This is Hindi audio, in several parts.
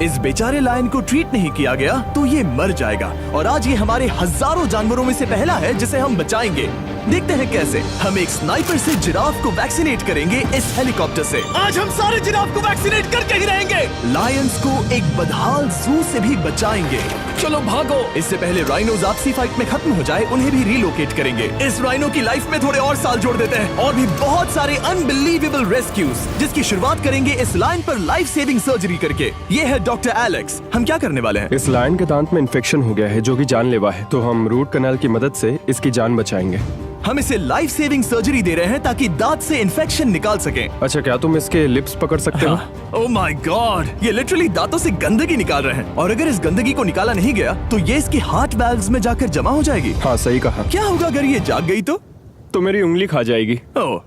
इस बेचारे लायन को ट्रीट नहीं किया गया तो ये मर जाएगा और आज ये हमारे हजारों जानवरों में से पहला है जिसे हम बचाएंगे। देखते हैं कैसे। हम एक स्नाइपर से जिराफ को वैक्सीनेट करेंगे इस हेलीकॉप्टर से। आज हम सारे जिराफ को वैक्सीनेट करके ही रहेंगे। लायंस को एक बदहाल जू से भी बचाएंगे। चलो भागो। इससे पहले राइनोज आपसी फाइट में खत्म हो जाए उन्हें भी रिलोकेट करेंगे। इस राइनो की लाइफ में थोड़े और साल जोड़ देते हैं और भी बहुत सारे अनबिलीवेबल रेस्क्यूज जिसकी शुरुआत करेंगे इस लायन पर लाइफ सेविंग सर्जरी करके। ये है डॉक्टर एलेक्स। हम क्या करने वाले हैं? इस लायन के दांत में इन्फेक्शन हो गया है जो कि जानलेवा है, तो हम रूट कैनाल की मदद से इसकी जान बचाएंगे। हम इसे लाइफ सेविंग सर्जरी दे रहे हैं ताकि दांत से इन्फेक्शन निकाल सकें। अच्छा, क्या तुम इसके लिप्स पकड़ सकते हो? ओह माय गॉड, ये लिटरली दांतों से गंदगी निकाल रहे हैं और अगर इस गंदगी को निकाला नहीं गया तो ये इसके हार्ट वाल्व्स में जाकर जमा हो जाएगी। हाँ, सही कहा। क्या होगा अगर ये जाग गई तो मेरी उंगली खा जाएगी। ओह,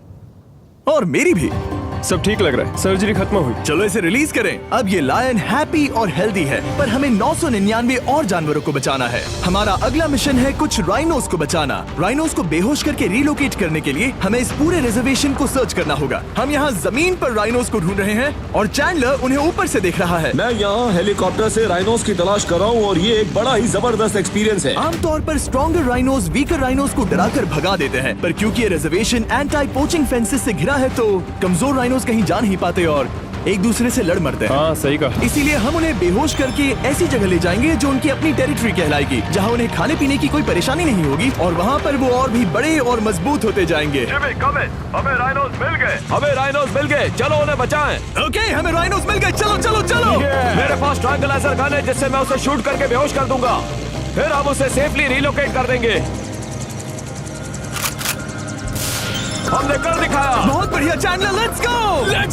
और मेरी भी। सब ठीक लग रहा है, सर्जरी खत्म हुई। चलो इसे रिलीज करें। अब ये लायन हैप्पी और हेल्दी है, पर हमें 999 और जानवरों को बचाना है। हमारा अगला मिशन है कुछ राइनोस को बचाना। राइनोस को बेहोश करके रिलोकेट करने के लिए हमें इस पूरे रिजर्वेशन को सर्च करना होगा। हम यहाँ जमीन पर राइनोस को ढूंढ रहे हैं और चैंडलर उन्हें ऊपर से देख रहा है। मैं यहाँ हेलीकॉप्टर से राइनोस की तलाश कर रहा हूँ और ये एक बड़ा ही जबरदस्त एक्सपीरियंस है। आमतौर पर स्ट्रॉन्गर राइनोस वीकर राइनोस को डराकर भगा देते हैं, पर क्योंकि ये रिजर्वेशन एंटी पोचिंग फेंसेस से घिरा है तो कमजोर राइनोस कहीं जा नहीं पाते और एक दूसरे से लड़ मरते हैं। हाँ, सही कहा। इसीलिए हम उन्हें बेहोश करके ऐसी जगह ले जाएंगे जो उनकी अपनी टेरिटरी कहलाएगी, जहाँ उन्हें खाने पीने की कोई परेशानी नहीं होगी और वहाँ पर वो और भी बड़े और मजबूत होते जाएंगे। हमें राइनोस मिल गए, चलो उन्हें बचाएं। ओके, हमें राइनोस मिल गए, चलो चलो चलो। मेरे पास ट्रायंगुलर गन है जिससे मैं उसे शूट करके बेहोश कर दूंगा, फिर हम उसे सेफली रिलोकेट कर देंगे। हमने कर दिखाया। बहुत बढ़िया चैंडलर, लेट्स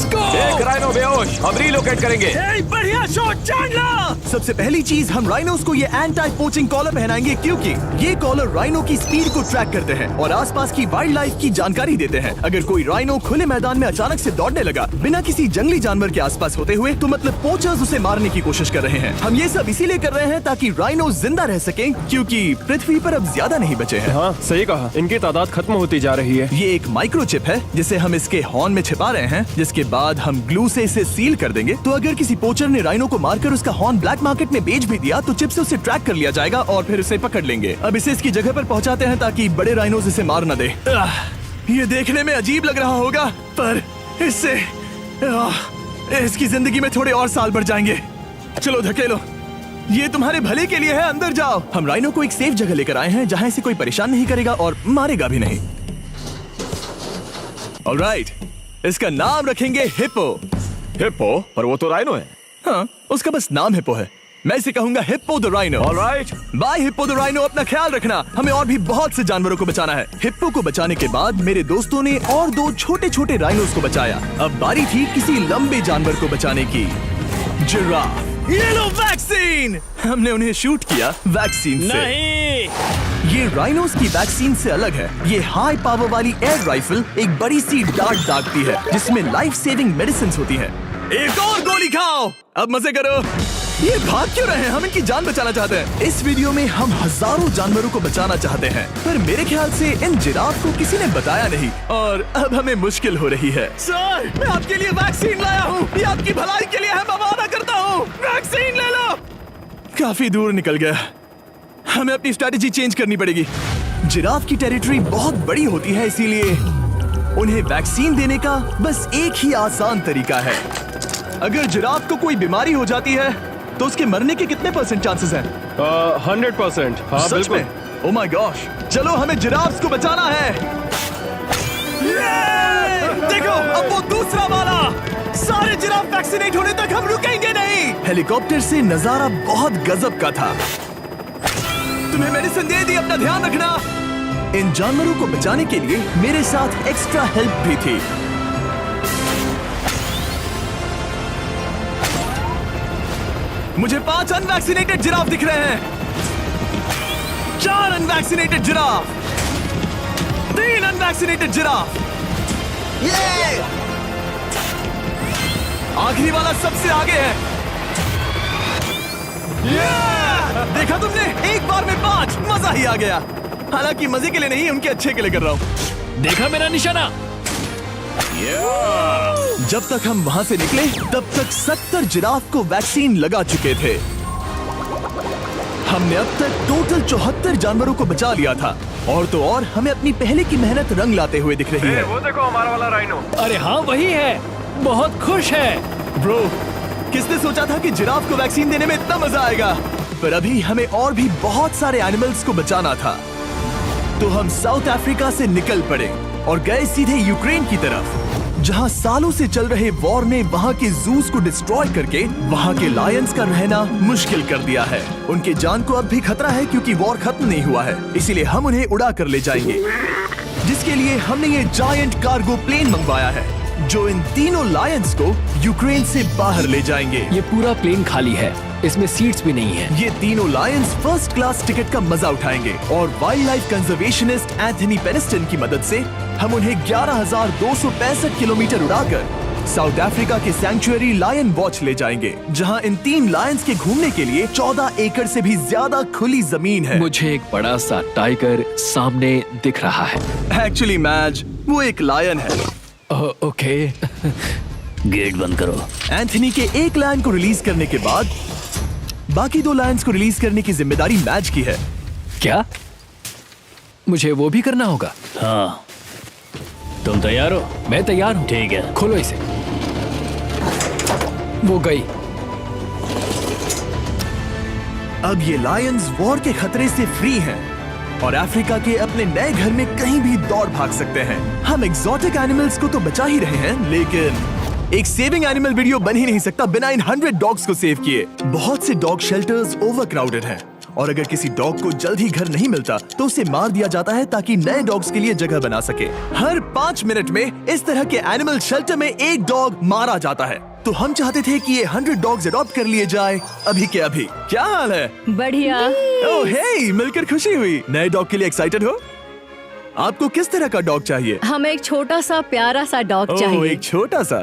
गो। एक राइनो बेहोश, हम रिलोकेट करेंगे। बढ़िया शॉट चैंडलर। सबसे पहली चीज, हम राइनोस को ये एंटी पोचिंग कॉलर पहनाएंगे क्योंकि ये कॉलर राइनो की स्पीड को ट्रैक करते हैं और आसपास की वाइल्ड लाइफ की जानकारी देते हैं। अगर कोई राइनो खुले मैदान में अचानक से दौड़ने लगा बिना किसी जंगली जानवर के आसपास होते हुए तो मतलब पोचर्स उसे मारने की कोशिश कर रहे हैं। हम ये सब इसीलिए कर रहे हैं ताकि राइनो जिंदा रह सकें क्योंकि पृथ्वी पर अब ज्यादा नहीं बचे हैं। हाँ, सही कहा। इनकी तादाद खत्म होती जा रही है। ये एक माइक्रोचिप है जिसे हम इसके हॉर्न में छिपा रहे हैं, जिसके बाद हम ग्लू से इसे सील कर देंगे। तो अगर किसी पोचर ने राइनो को मारकर उसका हॉर्न ब्लैक मार्केट में बेच भी दिया तो चिप से उसे ट्रैक कर लिया जाएगा और फिर उसे पकड़ लेंगे। अब इसे इसकी जगह पर पहुंचाते हैं ताकि बड़े राइनोस इसे मार न दे। ये देखने में अजीब लग रहा होगा पर इससे इसकी जिंदगी में थोड़े और साल बढ़ जाएंगे। चलो धकेलो, ये तुम्हारे भले के लिए है, अंदर जाओ। हम राइनो को एक सेफ जगह लेकर आए हैं जहाँ इसे कोई परेशान नहीं करेगा और मारेगा भी नहीं। ऑलराइट, इसका नाम रखेंगे हिप्पो। हिप्पो? पर वो तो राइनो है। हाँ, उसका बस नाम हिप्पो है। मैं इसे कहूंगा hippo the rhino. Alright, bye hippo the rhino. अपना ख्याल रखना, हमें और भी बहुत से जानवरों को बचाना है। हिप्पो को बचाने के बाद मेरे दोस्तों ने और 2 छोटे छोटे राइनोस को बचाया। अब बारी थी किसी लंबे जानवर को बचाने की। जिराफ। ये लो वैक्सीन। हमने उन्हें शूट किया वैक्सीन से। नहीं, ये राइनोस की वैक्सीन से अलग है। ये हाई पावर वाली एयर राइफल एक बड़ी सी डार्ट दागती है जिसमें लाइफ सेविंग मेडिसिन होती है। एक और गोली खाओ, अब मजे करो। ये भाग क्यों रहे हैं? हम इनकी जान बचाना चाहते हैं। इस वीडियो में हम हजारों जानवरों को बचाना चाहते हैं, पर मेरे ख्याल से इन जिराफ को किसी ने बताया नहीं और अब हमें मुश्किल हो रही है। सर, मैं आपके लिए वैक्सीन लाया हूँ। ये आपकी भलाई के लिए है, मैं वादा करता हूँ। वैक्सीन ले लो। काफी दूर निकल गया, हमें अपनी स्ट्रैटेजी चेंज करनी पड़ेगी। जिराफ की टेरिटरी बहुत बड़ी होती है, इसीलिए उन्हें वैक्सीन देने का बस एक ही आसान तरीका है। अगर जिराफ को कोई बीमारी हो जाती है तो उसके मरने के कितने % चांसेस हैं? 100%। हाँ, सच बिल्कुल। में? ओह माय गॉश, चलो हमें जिराफ्स को बचाना है। देखो, अब वो दूसरा वाला। सारे जिराफ वैक्सीनेट होने तक हम रुकेंगे नहीं। हेलीकॉप्टर से नजारा बहुत गजब का था। तुम्हें मेडिसिन दे दी, अपना ध्यान रखना। इन जानवरों को बचाने के लिए मेरे साथ एक्स्ट्रा हेल्प भी थी। मुझे 5 अनवैक्सीनेटेड जिराफ दिख रहे हैं। 4 अनवैक्सीनेटेड जिराफ, 3 अनवैक्सीनेटेड जिराफ। आखिरी वाला सबसे आगे है। देखा तुमने, एक बार में 5। मजा ही आ गया। हालांकि मजे के लिए नहीं, उनके अच्छे के लिए कर रहा हूँ। देखा मेरा निशाना। जब तक हम वहाँ से निकले तब तक 70 जिराफ को वैक्सीन लगा चुके थे। हमने अब तक टोटल 74 जानवरों को बचा लिया था। और तो और हमें अपनी पहले की मेहनत रंग लाते हुए दिख रही है। वो देखो हमारा वाला राइनो। अरे हाँ वही है, बहुत खुश है। ब्रो, किसने सोचा था कि जिराफ को वैक्सीन देने में इतना मजा आएगा? पर अभी हमें और भी बहुत सारे एनिमल्स को बचाना था। तो हम साउथ अफ्रीका से निकल पड़े और गए सीधे यूक्रेन की तरफ, जहां सालों से चल रहे वॉर ने वहां के जूस को डिस्ट्रॉय करके वहां के लायंस का रहना मुश्किल कर दिया है। उनके जान को अब भी खतरा है क्योंकि वॉर खत्म नहीं हुआ है, इसीलिए हम उन्हें उड़ा कर ले जाएंगे। जिसके लिए हमने ये जायंट कार्गो प्लेन मंगवाया है जो इन तीनों लायंस को यूक्रेन से बाहर ले जाएंगे। ये पूरा प्लेन खाली है, इसमेमें सीट्स भी नहीं है। ये तीनों लायंस फर्स्ट क्लास टिकट का मजा उठाएंगे और वाइल्ड लाइफ कंजर्वेशनिस्ट एंथनी पेनिस्टन की मदद से हम उन्हें 11,265 किलोमीटर उड़ाकर साउथ अफ्रीका के सैंक्चुअरी लायन वॉच ले जाएंगे, जहां इन 3 लायंस के घूमने के लिए 14 एकड़ से भी ज्यादा खुली जमीन है। मुझे एक बड़ा सा टाइगर सामने दिख रहा है। एक्चुअली मैच वो एक लायन है। ओके। गेट बंद करो। एंथनी के एक लायन को रिलीज करने के बाद बाकी 2 लायंस को रिलीज करने की जिम्मेदारी मैच की है। क्या मुझे वो भी करना होगा? हाँ, तुम तैयार हो? मैं तैयार हूँ। ठीक है। खोलो इसे। वो गई। अब ये लायंस वॉर के खतरे से फ्री हैं और अफ्रीका के अपने नए घर में कहीं भी दौड़ भाग सकते हैं। हम एग्जॉटिक एनिमल्स को तो बचा ही रहे हैं, लेकिन एक सेविंग एनिमल वीडियो बन ही नहीं सकता बिना इन 100 डॉग्स को सेव किए। बहुत से डॉग शेल्टर्स ओवरक्राउडेड हैं और अगर किसी डॉग को जल्द ही घर नहीं मिलता तो उसे मार दिया जाता है ताकि नए डॉग्स के लिए जगह बना सके। हर 5 मिनट में इस तरह के एनिमल शेल्टर में एक डॉग मारा जाता है। तो हम चाहते थे कि ये 100 डॉग्स अडॉप्ट कर लिए जाए अभी के अभी। क्या हाल है? बढ़िया। ओह हे, मिलकर खुशी हुई। नए डॉग के लिए एक्साइटेड हो? आपको किस तरह का डॉग चाहिए? हमें एक छोटा सा प्यारा सा डॉग ओह, चाहिए। एक छोटा सा।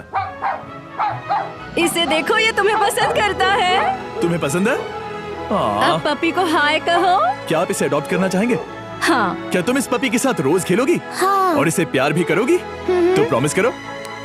इसे देखो, ये तुम्हें पसंद करता है। तुम्हें पसंद है? अब पपी को हाय कहो। क्या आप इसे अडॉप्ट करना चाहेंगे? हाँ। क्या तुम इस पपी के साथ रोज खेलोगी? हाँ। और इसे प्यार भी करोगी? तो प्रॉमिस करो।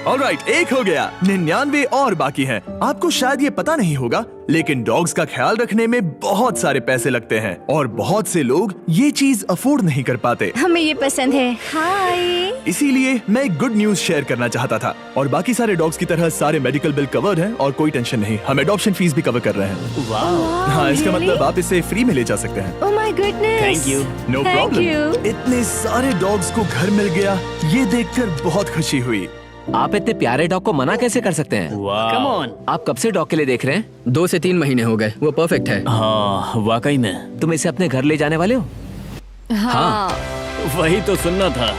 ऑलराइट, एक हो गया, 99 और बाकी हैं। आपको शायद ये पता नहीं होगा, लेकिन डॉग्स का ख्याल रखने में बहुत सारे पैसे लगते हैं और बहुत से लोग ये चीज अफोर्ड नहीं कर पाते। हमें ये पसंद है। हाय। इसीलिए मैं एक गुड न्यूज शेयर करना चाहता था। और बाकी सारे डॉग्स की तरह सारे मेडिकल बिल कवर्ड हैं और कोई टेंशन नहीं। हम एडॉप्शन फीस भी कवर कर रहे हैं। हाँ, इसका मतलब आप इसे फ्री में ले जा सकते हैं। Oh my goodness. Thank you. No Thank problem. you. इतने सारे डॉग्स को घर मिल गया, ये देखकर बहुत खुशी हुई। आप इतने प्यारे डॉग को मना कैसे कर सकते हैं? Come on. आप कब से डॉग के लिए देख रहे हैं? 2 से 3 महीने हो गए, वो परफेक्ट है। हाँ, वाकई में। तुम इसे अपने घर ले जाने वाले हो? हाँ। वही तो सुनना था।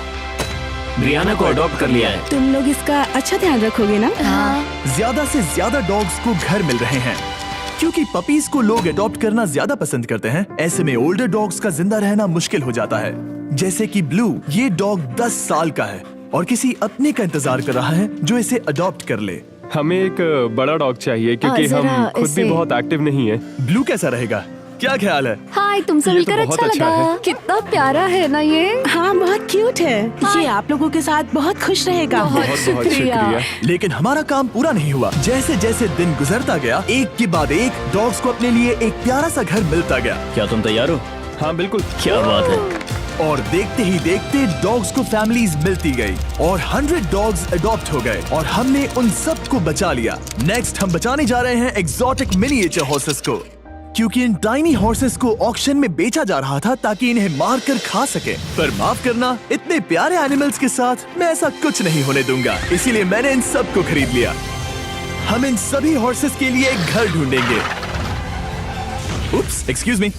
ब्रियाना को अडॉप्ट कर लिया है। तुम लोग इसका अच्छा ध्यान रखोगे ना? हाँ। ज्यादा से ज्यादा डॉग्स को घर मिल रहे हैं क्योंकि पपीज को लोग अडॉप्ट करना ज्यादा पसंद करते हैं। ऐसे में ओल्डर डॉग्स का जिंदा रहना मुश्किल हो जाता है। जैसे कि ब्लू, ये डॉग 10 साल का है और किसी अपने का इंतजार कर रहा है जो इसे अडॉप्ट कर ले। हमें एक बड़ा डॉग चाहिए क्योंकि जरा हम खुद भी इसे- बहुत एक्टिव नहीं है। ब्लू कैसा रहेगा? क्या ख्याल है? हाय, तुमसे ये तो मिलकर बहुत अच्छा अच्छा लगा। है। कितना प्यारा है ना ये। हाँ, बहुत क्यूट है। ये आप लोगों के साथ बहुत खुश रहेगा। बहुत बहुत शुक्रिया। शुक्रिया। लेकिन हमारा काम पूरा नहीं हुआ। जैसे जैसे दिन गुजरता गया, एक के बाद एक डॉग्स को अपने लिए एक प्यारा सा घर मिलता गया। क्या तुम तैयार हो? हाँ बिल्कुल। क्या बात है। और देखते ही देखते डॉग्स को फैमिलीज मिलती गई और 100 डॉग्स अडॉप्ट हो गए और हमने उन सब को बचा लिया। नेक्स्ट हम बचाने जा रहे हैं एग्जॉटिक मिनिएचर हॉर्सेस को, क्योंकि इन टाइनी हॉर्सेस को ऑक्शन में बेचा जा रहा था ताकि इन्हें मारकर खा सके। पर माफ करना, इतने प्यारे एनिमल्स के साथ मैं ऐसा कुछ नहीं होने दूंगा। इसीलिए मैंने इन सब को खरीद लिया। हम इन सभी हॉर्सेस के लिए एक घर ढूंढेंगे। उप्स, एक्सक्यूज मी।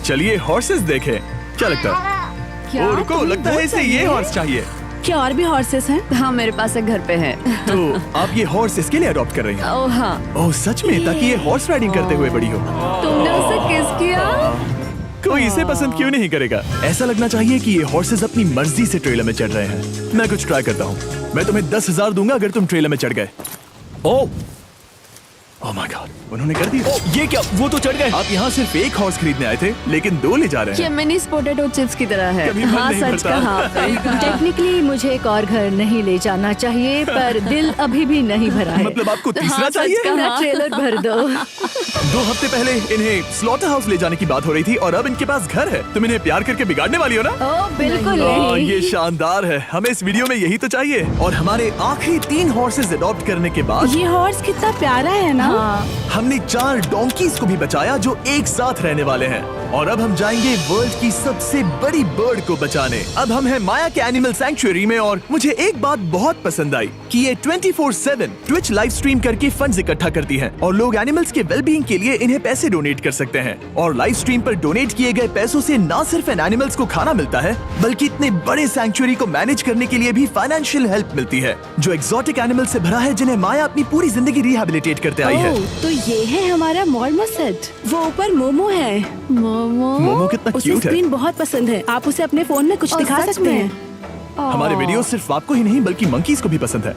चलिए हॉर्सेस देखें। क्या लगता है? क्या? ओ, रुको, तुम्हें लगता है वो इसे ये चाहिए? हॉर्स चाहिए। क्या और भी हॉर्सेस हैं? हाँ, मेरे पास एक घर पे है। तो आप ये हॉर्स इसके लिए अडॉप्ट कर रही हैं? ओह हाँ। ओह सच में? ताकि ये हॉर्स राइडिंग करते हुए बड़ी हो। तुमने उसे किस किया? कोई इसे पसंद क्यों नहीं करेगा? ऐसा लगना चाहिए कि ये हॉर्सेस अपनी मर्जी से ट्रेलर में चढ़ रहे हैं। मैं कुछ ट्राई करता हूँ। मैं तुम्हें 10,000 दूंगा अगर तुम ट्रेलर में चढ़ गए। ओ, ओह माय गॉड, उन्होंने कर दिया। ये क्या, वो तो चढ़ गए। आप यहाँ सिर्फ एक हॉर्स खरीदने आए थे, लेकिन 2 ले जा रहे ये हैं। मिनी पोटैटो चिप्स की तरह है। कभी मन हाँ नहीं सच भरता। कहा। टेक्निकली मुझे एक और घर नहीं ले जाना चाहिए, पर दिल अभी भी नहीं भरा है। मतलब आपको तीसरा हाँ, सच चाहिए? कहा। ट्रेलर भर दो। 2 हफ्ते पहले इन्हें स्लॉटर हाउस ले जाने की बात हो रही थी और अब इनके पास घर है। तुम इन्हें प्यार करके बिगाड़ने वाली हो ना? ओह बिल्कुल हाँ, नहीं। ये शानदार है। हमें इस वीडियो में यही तो चाहिए। और हमारे आखिरी 3 हॉर्सेस अडॉप्ट करने के बाद ये हॉर्स कितना प्यारा है ना। हमने 4 डोंकीज को भी बचाया जो एक साथ रहने वाले हैं। और अब हम जाएंगे वर्ल्ड की सबसे बड़ी बर्ड को बचाने। अब हम हैं माया के एनिमल सैंक्चुअरी में और मुझे एक बात बहुत पसंद आई कि ये 24/7 ट्विच लाइव स्ट्रीम करके फंड्स इकट्ठा करती है और लोग एनिमल्स के वेलबींग के लिए इन्हें पैसे डोनेट कर सकते हैं। और लाइव स्ट्रीम पर डोनेट किए गए पैसों से न सिर्फ इन एनिमल्स को खाना मिलता है, बल्कि इतने बड़े सैंक्चुअरी को मैनेज करने के लिए भी फाइनेंशियल हेल्प मिलती है, जो एक्सोटिक एनिमल से भरा है जिन्हें माया अपनी पूरी जिंदगी रिहैबिलिटेट करते आई है। ओह, तो ये है हमारा मॉर्मोसेट। वो ऊपर मोमो है। मोमो कितना उसे क्यूट है। स्क्रीन बहुत पसंद है। आप उसे अपने फोन में कुछ ओह, दिखा सच सकते में? हैं। हमारे वीडियो सिर्फ आपको ही नहीं बल्कि मंकीज को भी पसंद है।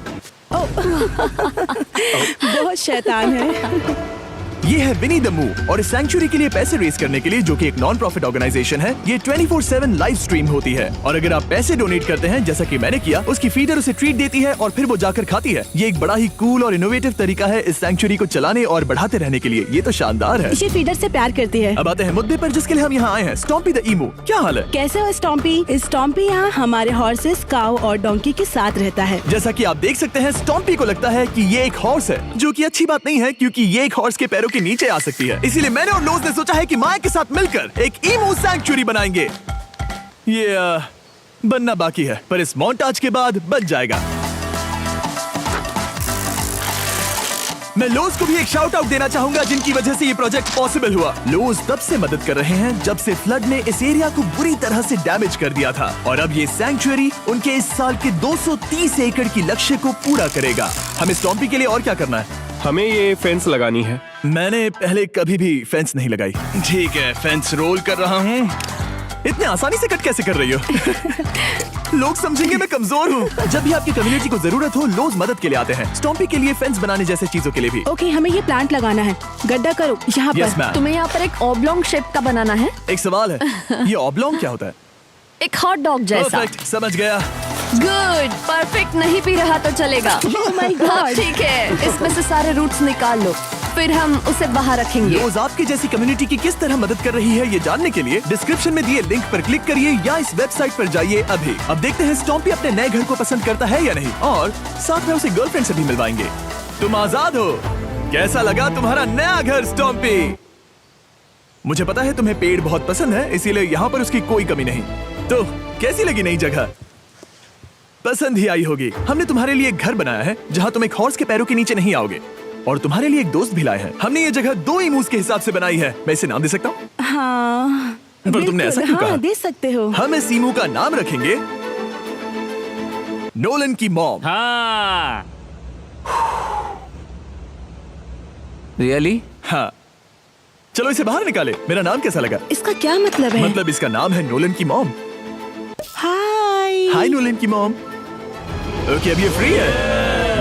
बहुत शैतान है। ये है विनी द मू और इस सैंक्चुअरी के लिए पैसे रेज करने के लिए, जो कि एक नॉन प्रॉफिट ऑर्गेनाइजेशन है, ये 24/7 लाइव स्ट्रीम होती है। और अगर आप पैसे डोनेट करते हैं जैसा कि मैंने किया, उसकी फीडर उसे ट्रीट देती है और फिर वो जाकर खाती है। ये एक बड़ा ही कूल और इनोवेटिव तरीका है इस सैंक्चुअरी को चलाने और बढ़ाते रहने के लिए। ये तो शानदार है। ये फीडर से प्यार करती है। अब आते हैं मुद्दे पर जिसके लिए हम यहाँ आए हैं, स्टॉम्पी द ईमू। क्या हाल है? कैसे हो स्टॉम्पी? स्टॉम्पी यहाँ हमारे हॉर्सेस, काऊ और डोंकी के साथ रहता है। जैसा कि आप देख सकते हैं, स्टॉम्पी को लगता है कि ये एक हॉर्स है, जो कि अच्छी बात नहीं है क्योंकि ये एक हॉर्स के पैरों के नीचे आ सकती है। इसीलिए मैंने और लोज ने सोचा है कि माया के साथ मिलकर एक ईमू सैंक्चुअरी बनाएंगे। ये बनना बाकी है, पर इस मोंटाज के बाद बन जाएगा। मैं लोज को भी एक शाउट आउट देना चाहूंगा, जिनकी वजह से ये प्रोजेक्ट पॉसिबल हुआ। लोज तब से मदद कर रहे हैं जब से फ्लड ने इस एरिया को बुरी तरह से डैमेज कर दिया था, और अब ये सैंक्चुअरी उनके इस साल के 230 एकड़ की लक्ष्य को पूरा करेगा। हमें स्टॉम्पी के लिए और क्या करना है? हमें ये फेंस लगानी है। मैंने पहले कभी भी फेंस नहीं लगाई। ठीक है, फेंस रोल कर रहा हूँ। इतने आसानी से कट कैसे कर रही हो? लोग समझेंगे मैं कमजोर हूँ। जब भी आपकी कम्युनिटी को जरूरत हो, लोग मदद के लिए आते हैं। स्टॉम्पी के लिए फेंस बनाने जैसे चीजों के लिए भी। ओके, हमें ये प्लांट लगाना है। गड्ढा करो यहाँ यस पर। मैम। तुम्हें यहाँ पर एक ऑब्लोंग शेप का बनाना है, एक सवाल है, ये ऑब्लोंग क्या होता है? एक हॉट डॉग जैसा। परफेक्ट, समझ गया। गुड, परफेक्ट नहीं भी रहा तो चलेगा। Oh my God. हाँ, ठीक है, इसमें से सारे रूट्स निकाल लो, फिर हम उसे बाहर रखेंगे। लोज आपकी जैसी कम्युनिटी की किस तरह मदद कर रही है, ये जानने के लिए डिस्क्रिप्शन में दिए लिंक पर क्लिक करिए या इस वेबसाइट पर जाइए अभी। अब देखते हैं स्टॉम्पी अपने नए घर को पसंद करता है या नहीं, और साथ में उसे गर्लफ्रेंड से भी मिलवाएंगे। तुम आजाद हो। कैसा लगा तुम्हारा नया घर स्टॉम्पी? मुझे पता है तुम्हें पेड़ बहुत पसंद है, इसीलिए यहाँ पर उसकी कोई कमी नहीं। तो कैसी लगी नई जगह? पसंद ही आई होगी। हमने तुम्हारे लिए एक घर बनाया है जहाँ तुम एक हॉर्स के पैरों के नीचे नहीं आओगे, और तुम्हारे लिए एक दोस्त भी लाए हैं। हमने ये जगह 2 ईमूस के हिसाब से बनाई है। मैं इसे नाम दे सकता हूँ? हाँ, पर तुमने ऐसा क्यों हाँ, कहा? दे सकते हो। हम इस ईमू का नाम रखेंगे नोलन की मॉम। हाँ, रियली? हाँ, चलो इसे बाहर निकाले। मेरा नाम कैसा लगा? इसका क्या मतलब है? मतलब इसका नाम है नोलन की मॉम। हाय। हाय नोलन की मॉम। ओके, अब ये फ्री है।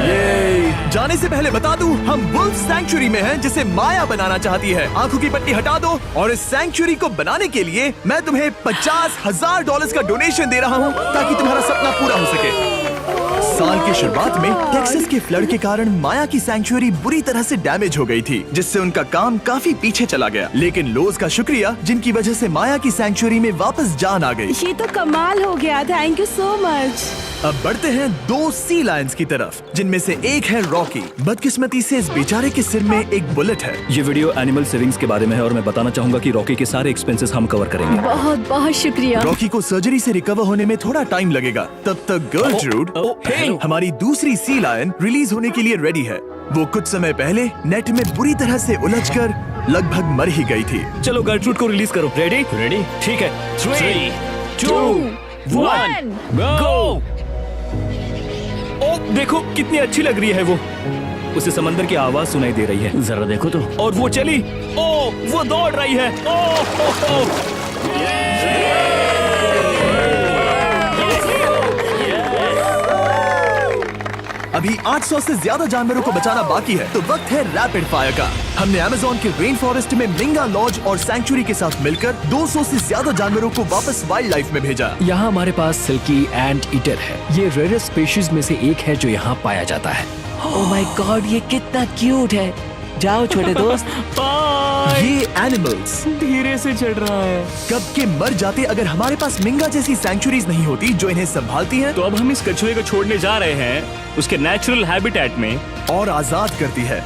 ये जाने से पहले बता दूं, हम वुल्फ सैंक्चुअरी में हैं, जिसे माया बनाना चाहती है। आंखों की पट्टी हटा दो, और इस सैंक्चुअरी को बनाने के लिए मैं तुम्हें $50,000 का डोनेशन दे रहा हूं, ताकि तुम्हारा सपना पूरा हो सके। साल की शुरुआत में टेक्सास के फ्लड के कारण माया की सैंक्चुअरी बुरी तरह से डैमेज हो गई थी, जिससे उनका काम काफी पीछे चला गया। लेकिन लोज का शुक्रिया, जिनकी वजह से माया की सैंक्चुअरी में वापस जान आ गई। ये तो कमाल हो गया। Thank you so much. अब बढ़ते हैं 2 सी लायंस की तरफ, जिनमें से एक है रॉकी। बदकिस्मती से इस बेचारे के सिर में एक बुलेट है। ये वीडियो एनिमल सेविंग्स के बारे में है और मैं बताना चाहूंगा कि रॉकी के सारे एक्सपेंसेस हम कवर करेंगे। बहुत बहुत शुक्रिया। रॉकी को सर्जरी से रिकवर होने में थोड़ा टाइम लगेगा। तब तक गर्लट्रूड, हमारी दूसरी सी लायन, रिलीज होने के लिए रेडी है। वो कुछ समय पहले नेट में बुरी तरह से उलझकर लगभग मर ही गई थी। चलो गर्लट्रूड को रिलीज करो। रेडी? रेडी? ठीक है। 3, 2, 1, गो! ओ देखो कितनी अच्छी लग रही है वो। उसे समंदर की आवाज सुनाई दे रही है। जरा देखो तो। और वो चली। ओ वो दौड़ रही है। ओ। अभी 800 से ज्यादा जानवरों को बचाना बाकी है, तो वक्त है रैपिड फायर का। हमने अमेज़न के रेन फॉरेस्ट में मिंगा लॉज और सैंक्चुरी के साथ मिलकर 200 से ज्यादा जानवरों को वापस वाइल्ड लाइफ में भेजा। यहाँ हमारे पास सिल्की एंट ईटर है। ये रेयरेस्ट स्पीशीज में से एक है जो यहाँ पाया जाता है। ओह माय गॉड, ये कितना क्यूट है। जाओ छोटे दोस्त। ये एनिमल्स धीरे से चढ़ रहा है। कब के मर जाते अगर हमारे पास मिंगा जैसी सैंक्चुरीज नहीं होती जो इन्हें संभालती हैं तो अब हम इस कछुए को छोड़ने जा रहे हैं उसके नेचुरल हैबिटेट में और आजाद करती है।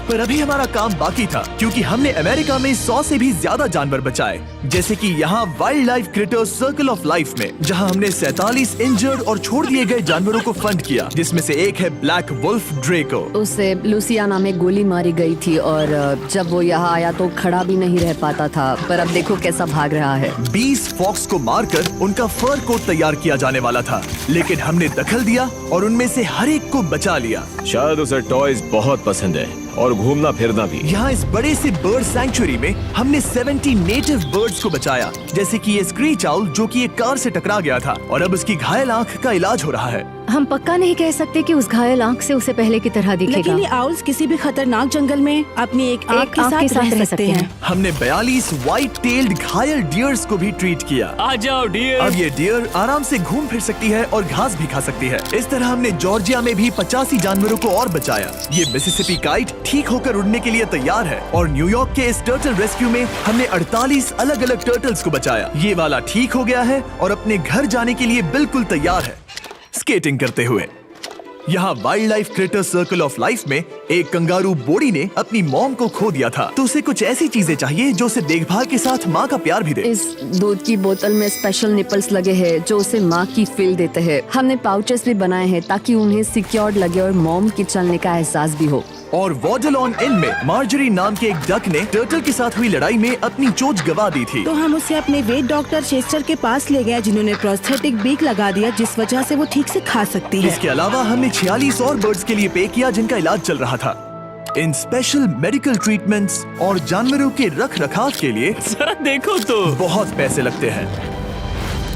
पर अभी हमारा काम बाकी था, क्योंकि हमने अमेरिका में 100 से भी ज्यादा जानवर बचाए, जैसे कि यहाँ wild life creators circle of life में, जहाँ हमने 47 इंजर्ड और छोड़ दिए गए जानवरों को फंड किया, जिसमें से एक है ब्लैक वुल्फ ड्रेको। उसे लुसियाना में गोली मारी गई थी और जब वो यहाँ आया तो खड़ा भी नहीं रह पाता था, पर अब देखो कैसा भाग रहा है। 20 फॉक्स को मारकर उनका फर कोट तैयार किया जाने वाला था, लेकिन हमने दखल दिया और उनमें से हर एक को बचा लिया। शायद उसे टॉयज बहुत पसंद है और घूमना फिरना भी। यहाँ इस बड़े से बर्ड सैंक्चुरी में हमने 70 नेटिव बर्ड्स को बचाया, जैसे कि ये स्क्रीच आउल जो कि एक कार से टकरा गया था और अब उसकी घायल आंख का इलाज हो रहा है। हम पक्का नहीं कह सकते कि उस घायल आंख से उसे पहले की तरह दिखेगा। लेकिन ये आउल्स किसी भी खतरनाक जंगल में अपनी एक आंख के साथ रह सकते हैं। हमने 42 व्हाइट टेल्ड घायल डियर्स को भी ट्रीट किया। आ जाओ डियर। अब ये डियर आराम से घूम फिर सकती है और घास भी खा सकती है। इस तरह हमने जॉर्जिया में भी 85 जानवरों को और बचाया। ये मिसिसिपी काइट ठीक होकर उड़ने के लिए तैयार है और न्यूयॉर्क के इस टर्टल रेस्क्यू में हमने 48 अलग अलग टर्टल्स को बचाया। ये वाला ठीक हो गया है और अपने घर जाने के लिए बिल्कुल तैयार है स्केटिंग करते हुए। यहाँ wild life creator circle of life में एक कंगारू बोडी ने अपनी मॉम को खो दिया था, तो उसे कुछ ऐसी चीजें चाहिए जो उसे देखभाल के साथ माँ का प्यार भी दे। इस दूध की बोतल में स्पेशल निपल्स लगे हैं जो उसे माँ की फील देते हैं। हमने पाउचेस भी बनाए हैं ताकि उन्हें सिक्योर्ड लगे और मॉम के चलने का एहसास भी हो। और वॉडलॉन इन में मार्जरी नाम के एक डक ने टर्टल के साथ हुई लड़ाई में अपनी चोंच गवा दी थी, तो हम उसे अपने वेट डॉक्टर चेस्टर के पास ले गए, जिन्होंने प्रोस्थेटिक बीक लगा दिया जिस वजह से वो ठीक से खा सकती है। इसके अलावा हमने 46 और बर्ड्स के लिए पे किया जिनका इलाज चल रहा था। इन स्पेशल मेडिकल ट्रीटमेंट्स और जानवरों के रख रखाव के लिए जरा देखो तो बहुत पैसे लगते हैं।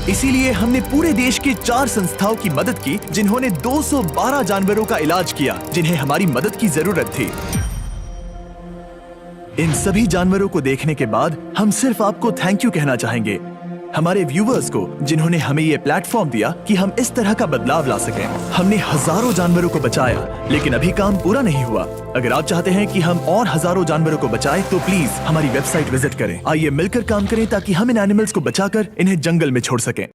इसीलिए हमने पूरे देश के 4 संस्थाओं की मदद की जिन्होंने 212 जानवरों का इलाज किया जिन्हें हमारी मदद की जरूरत थी। इन सभी जानवरों को देखने के बाद हम सिर्फ आपको थैंक यू कहना चाहेंगे, हमारे व्यूवर्स को जिन्होंने हमें ये प्लेटफॉर्म दिया कि हम इस तरह का बदलाव ला सकें। हमने हजारों जानवरों को बचाया, लेकिन अभी काम पूरा नहीं हुआ। अगर आप चाहते हैं कि हम और हजारों जानवरों को बचाएं, तो प्लीज हमारी वेबसाइट विजिट करें। आइए मिलकर काम करें ताकि हम इन एनिमल्स को बचाकर इन्हें जंगल में छोड़ सकें।